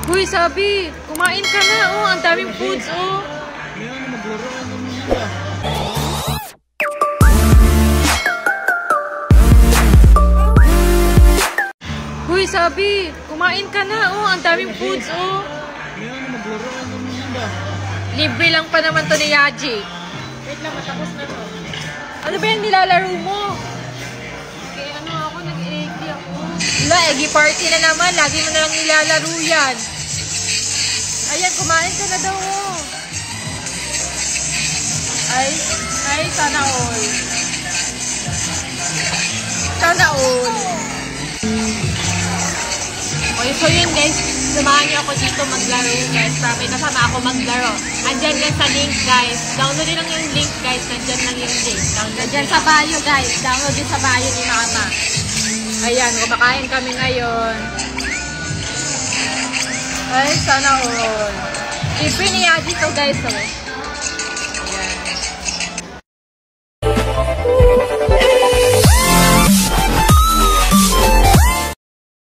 Uy, sabi, kumain ka na, oh. Ang daming foods, oh. Ayan, maglaro ako muna. Uy, sabi, kumain ka na, oh. Ang daming foods, oh. Ayan, maglaro ako muna. Libre lang pa naman to ni Yaji. Wait lang, matapos na to. Ano ba yung nilalaro mo? Kaya ano ako, nag-eggy ako. Wala, eggy party na naman. Lagi mo na lang nilalaro yan. Ayan, kumain ka na daw, oh. Ay, sana all. Sana all. Okay, so yun guys, samahan niyo ako dito maglaro guys. Sabi nasama ako maglaro. Andyan yan sa link guys. Download lang yung link guys. Nandyan lang yung link. Nandyan sa bio guys. Download din sa bio ni Mama. Ayan, kumakain kami ngayon. Ay, sana all. Libre ni Yaji to guys, oh.